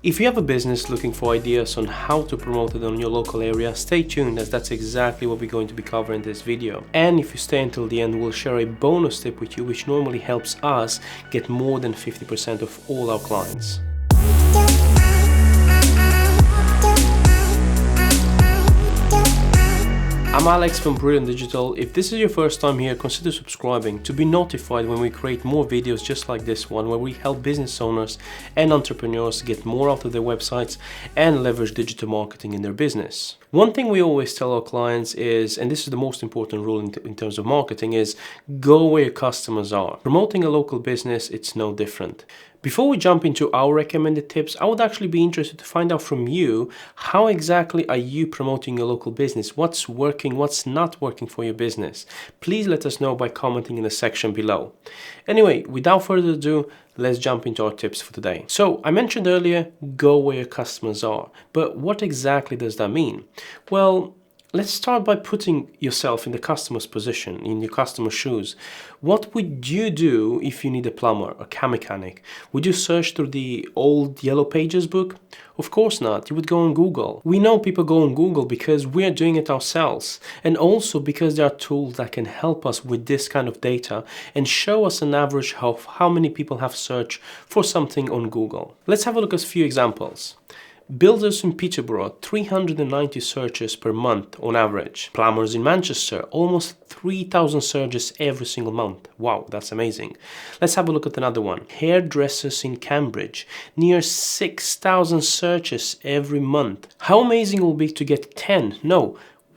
If you have a business looking for ideas on how to promote it on your local area, stay tuned as that's exactly what we're going to be covering in this video. And if you stay until the end, we'll share a bonus tip with you which normally helps us get more than 50% of all our clients. I'm Alex from Brilliant Digital. If this is your first time here, consider subscribing to be notified when we create more videos just like this one, where we help business owners and entrepreneurs get more out of their websites and leverage digital marketing in their business. One thing we always tell our clients is, and this is the most important rule in terms of marketing, is go where your customers are. Promoting a local business, it's no different. Before we jump into our recommended tips, I would actually be interested to find out from you, how exactly are you promoting your local business? What's working, what's not working for your business? Please let us know by commenting in the section below. Anyway, without further ado, let's jump into our tips for today. So I mentioned earlier, go where your customers are. But what exactly does that mean? Well, let's start by putting yourself in the customer's position, in your customer's shoes. What would you do if you need a plumber, a car mechanic? Would you search through the old Yellow Pages book? Of course not. You would go on Google. We know people go on Google because we are doing it ourselves, and also because there are tools that can help us with this kind of data and show us an average of how many people have searched for something on Google. Let's have a look at a few examples. Builders in Peterborough, 390 searches per month on average. Plumbers in Manchester, almost 3,000 searches every single month. Wow, that's amazing. Let's have a look at another one. Hairdressers in Cambridge, near 6,000 searches every month. How amazing it will be to get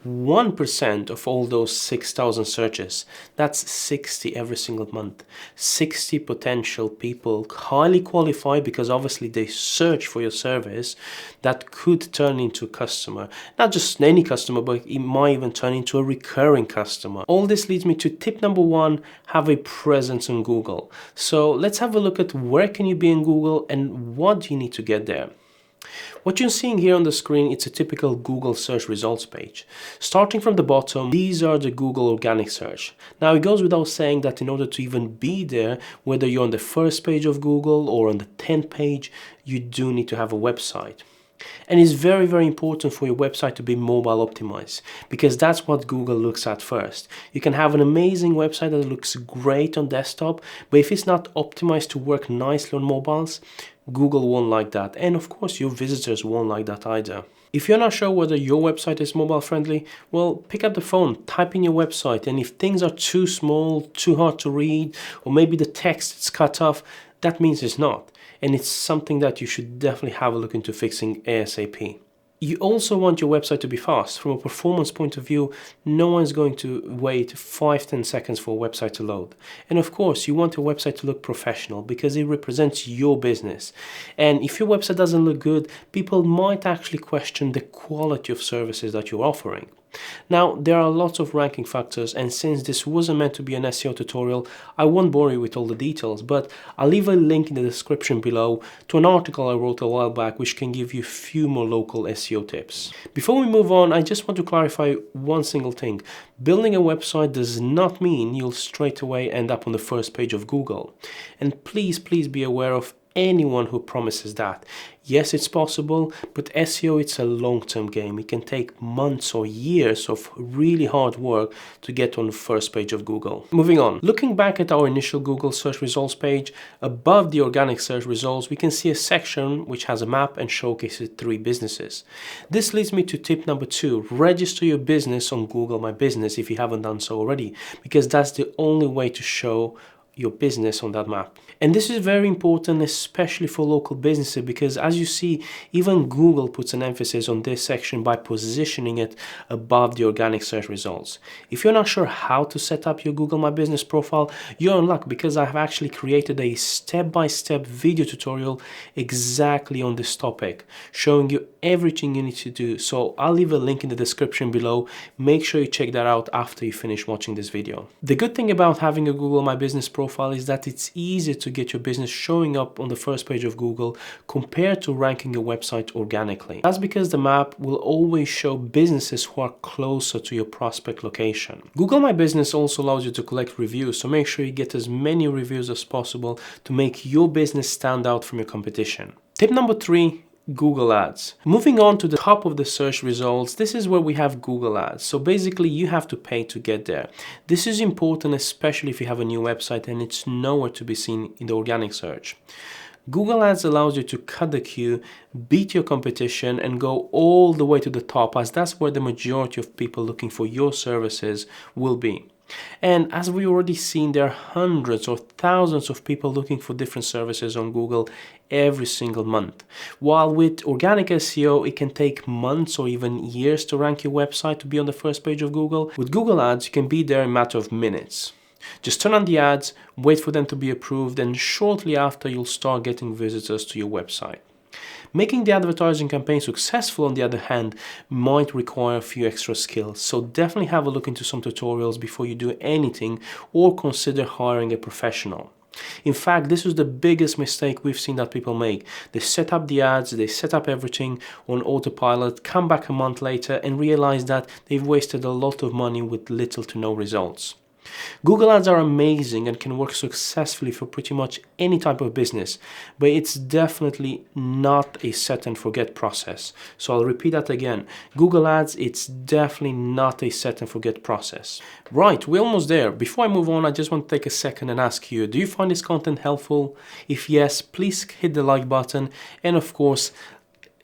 1% of all those 6,000 searches. That's 60 every single month. 60 potential people, highly qualified because obviously they search for your service, that could turn into a customer. Not just any customer, but it might even turn into a recurring customer. All this leads me to tip number one, have a presence on Google. So let's have a look at where can you be in Google and what do you need to get there. What you're seeing here on the screen, it's a typical Google search results page. Starting from the bottom, these are the Google organic search. Now it goes without saying that in order to even be there, whether you're on the first page of Google or on the 10th page, you do need to have a website. And it's very, very important for your website to be mobile optimized, because that's what Google looks at first. You can have an amazing website that looks great on desktop, but if it's not optimized to work nicely on mobiles, Google won't like that. And of course, your visitors won't like that either. If you're not sure whether your website is mobile friendly, well, pick up the phone, type in your website, and if things are too small, too hard to read, or maybe the text is cut off, that means it's not. And it's something that you should definitely have a look into fixing ASAP. You also want your website to be fast. From a performance point of view, no one's going to wait 5-10 seconds for a website to load. And of course, you want your website to look professional because it represents your business. And if your website doesn't look good, people might actually question the quality of services that you're offering. Now, there are lots of ranking factors, and since this wasn't meant to be an SEO tutorial, I won't bore you with all the details, but I'll leave a link in the description below to an article I wrote a while back which can give you a few more local SEO tips. Before we move on, I just want to clarify one single thing. Building a website does not mean you'll straight away end up on the first page of Google. And please be aware of anyone who promises that. Yes, it's possible, but SEO, it's a long-term game. It can take months or years of really hard work to get on the first page of Google. Moving on, looking back at our initial Google search results page, above the organic search results, we can see a section which has a map and showcases 3 businesses. This leads me to tip number 2, register your business on Google My Business if you haven't done so already, because that's the only way to show your business on that map. And this is very important, especially for local businesses, because as you see, even Google puts an emphasis on this section by positioning it above the organic search results. If you're not sure how to set up your Google My Business profile, you're in luck, because I have actually created a step-by-step video tutorial exactly on this topic, showing you everything you need to do. So I'll leave a link in the description below. Make sure you check that out after you finish watching this video. The good thing about having a Google My Business profile is that it's easier to get your business showing up on the first page of Google compared to ranking your website organically. That's because the map will always show businesses who are closer to your prospect location. Google My Business also allows you to collect reviews, so make sure you get as many reviews as possible to make your business stand out from your competition. Tip number 3, Google Ads. Moving on to the top of the search results, this is where we have Google Ads. So basically you have to pay to get there. This is important, especially if you have a new website and it's nowhere to be seen in the organic search. Google Ads allows you to cut the queue, beat your competition, and go all the way to the top, as that's where the majority of people looking for your services will be. And as we already seen, there are hundreds or thousands of people looking for different services on Google every single month. While with organic SEO, it can take months or even years to rank your website to be on the first page of Google. With Google Ads, you can be there in a matter of minutes. Just turn on the ads, wait for them to be approved, and shortly after you'll start getting visitors to your website. Making the advertising campaign successful, on the other hand, might require a few extra skills, so definitely have a look into some tutorials before you do anything or consider hiring a professional. In fact, this is the biggest mistake we've seen that people make. They set up the ads, they set up everything on autopilot, come back a month later and realize that they've wasted a lot of money with little to no results. Google Ads are amazing and can work successfully for pretty much any type of business, but it's definitely not a set and forget process. So I'll repeat that again. Google Ads, it's definitely not a set and forget process. Right, we're almost there. Before I move on, I just want to take a second and ask you, do you find this content helpful? If yes, please hit the like button and of course,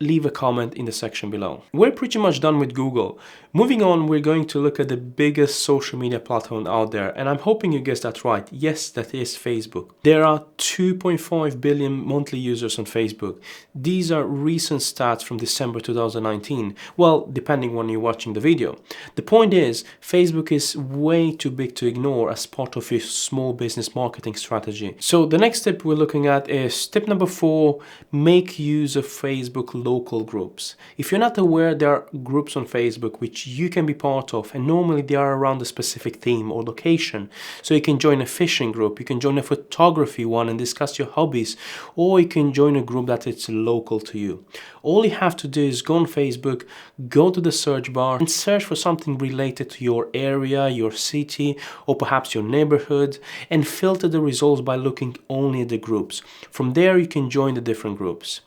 leave a comment in the section below. We're pretty much done with Google. Moving on, we're going to look at the biggest social media platform out there, and I'm hoping you guessed that right. Yes, that is Facebook. There are 2.5 billion monthly users on Facebook. These are recent stats from December 2019. Well, depending when you're watching the video. The point is, Facebook is way too big to ignore as part of your small business marketing strategy. So the next tip we're looking at is tip number 4, make use of Facebook local groups. If you're not aware, there are groups on Facebook which you can be part of, and normally they are around a specific theme or location. So you can join a fishing group, you can join a photography one and discuss your hobbies, or you can join a group that is local to you. All you have to do is go on Facebook, go to the search bar and search for something related to your area, your city, or perhaps your neighborhood, and filter the results by looking only at the groups. From there you can join the different groups.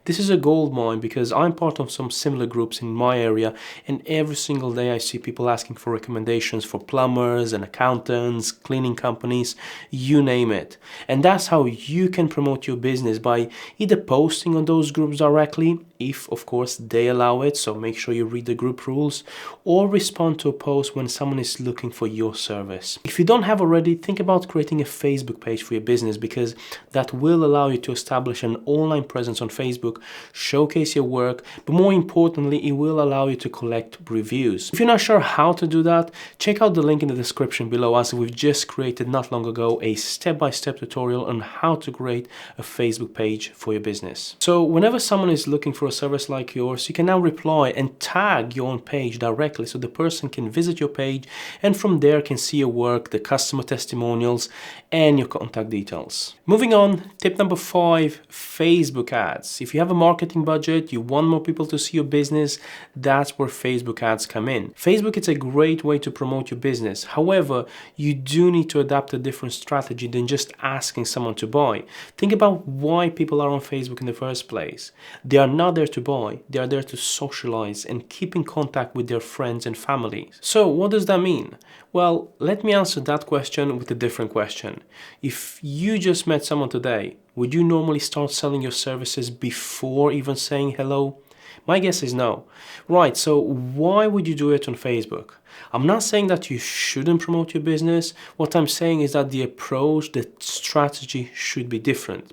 This is a gold mine because I'm part of some similar groups in my area, and every single day I see people asking for recommendations for plumbers and accountants, cleaning companies, you name it. And that's how you can promote your business, by either posting on those groups directly, if of course they allow it, so make sure you read the group rules, or respond to a post when someone is looking for your service. If you don't have already, think about creating a Facebook page for your business, because that will allow you to establish an online presence on Facebook, showcase your work, but more importantly, it will allow you to collect reviews. If you're not sure how to do that, check out the link in the description below, as we've just created not long ago a step-by-step tutorial on how to create a Facebook page for your business. So whenever someone is looking for a service like yours, you can now reply and tag your own page directly, so the person can visit your page and from there can see your work, the customer testimonials, and your contact details. Moving on, tip number 5, Facebook ads. If you have a marketing budget, you want more people to see your business, that's where Facebook ads come in. Facebook is a great way to promote your business. However, you do need to adapt a different strategy than just asking someone to buy. Think about why people are on Facebook in the first place. They are not there to buy, they are there to socialize and keep in contact with their friends and family. So what does that mean? Well, let me answer that question with a different question. If you just met someone today, would you normally start selling your services before even saying hello? My guess is no. Right, so why would you do it on Facebook? I'm not saying that you shouldn't promote your business. What I'm saying is that the approach, the strategy should be different.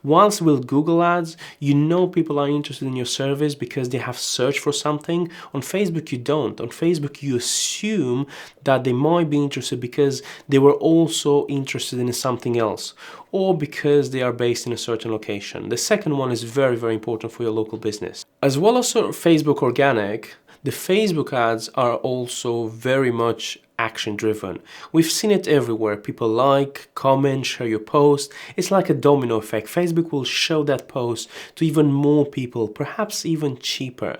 Whilst with Google Ads, you know people are interested in your service because they have searched for something. On Facebook, you don't. On Facebook, you assume that they might be interested because they were also interested in something else, or because they are based in a certain location. The second one is very, very important for your local business. As well as Facebook organic, the Facebook ads are also very much action driven. We've seen it everywhere. People like, comment, share your post. It's like a domino effect. Facebook will show that post to even more people, perhaps even cheaper.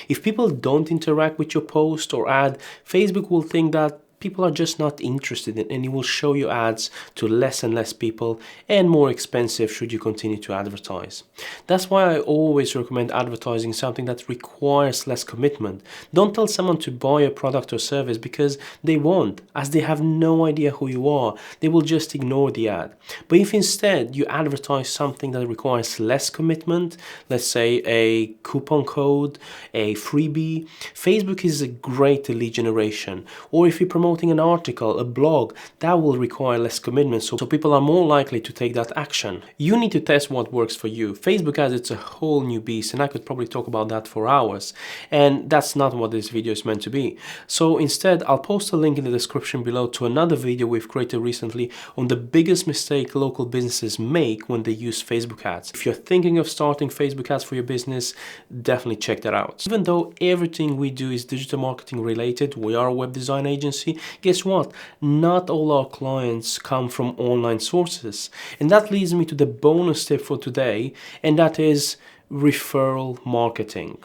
If people don't interact with your post or ad, Facebook will think that people are just not interested in, and it will show you ads to less and less people and more expensive should you continue to advertise. That's why I always recommend advertising something that requires less commitment. Don't tell someone to buy a product or service because they won't, as they have no idea who you are. They will just ignore the ad. But if instead you advertise something that requires less commitment, let's say a coupon code, a freebie, Facebook is a great lead generation. Or if you're promoting an article, a blog, that will require less commitment, so people are more likely to take that action. You need to test what works for you. Facebook ads, it's a whole new beast, and I could probably talk about that for hours, and that's not what this video is meant to be. So instead, I'll post a link in the description below to another video we've created recently on the biggest mistake local businesses make when they use Facebook ads. If you're thinking of starting Facebook ads for your business, definitely check that out. Even though everything we do is digital marketing related, we are a web design agency, guess what? Not all our clients come from online sources. And that leads me to the bonus tip for today, and that is referral marketing.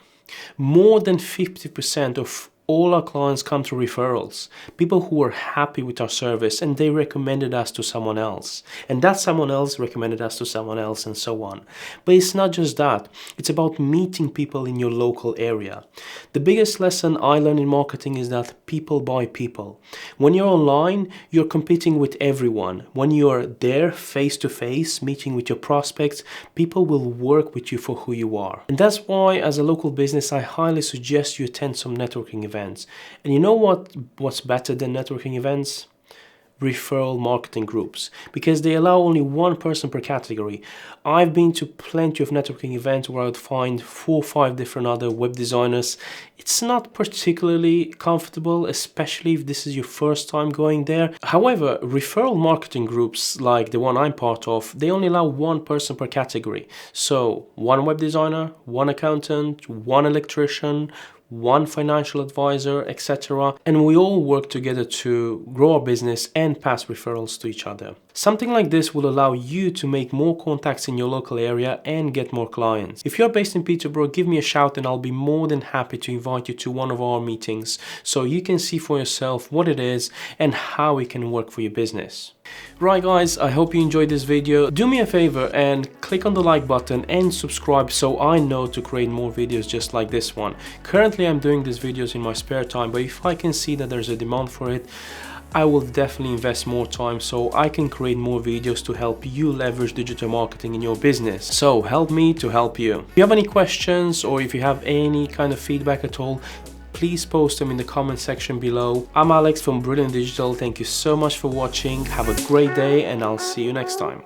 More than 50% of all our clients come through referrals. People who were happy with our service and they recommended us to someone else. And that someone else recommended us to someone else, and so on. But it's not just that. It's about meeting people in your local area. The biggest lesson I learned in marketing is that people buy people. When you're online, you're competing with everyone. When you're there face to face, meeting with your prospects, people will work with you for who you are. And that's why, as a local business, I highly suggest you attend some networking events. And you know what's better than networking events? Referral marketing groups, because they allow only one person per category. I've been to plenty of networking events where I would find 4 or 5 different other web designers. It's not particularly comfortable, especially if this is your first time going there. However, referral marketing groups like the one I'm part of, they only allow one person per category. So 1 web designer, 1 accountant, 1 electrician, 1 financial advisor, etc. And we all work together to grow our business and pass referrals to each other. Something like this will allow you to make more contacts in your local area and get more clients. If you're based in Peterborough, give me a shout and I'll be more than happy to invite you to one of our meetings so you can see for yourself what it is and how it can work for your business. Right guys, I hope you enjoyed this video. Do me a favor and click on the like button and subscribe so I know to create more videos just like this one. Currently I'm doing these videos in my spare time, but if I can see that there's a demand for it, I will definitely invest more time so I can create more videos to help you leverage digital marketing in your business. So help me to help you. If you have any questions or if you have any kind of feedback at all, please post them in the comment section below. I'm Alex from Brilliant Digital. Thank you so much for watching. Have a great day and I'll see you next time.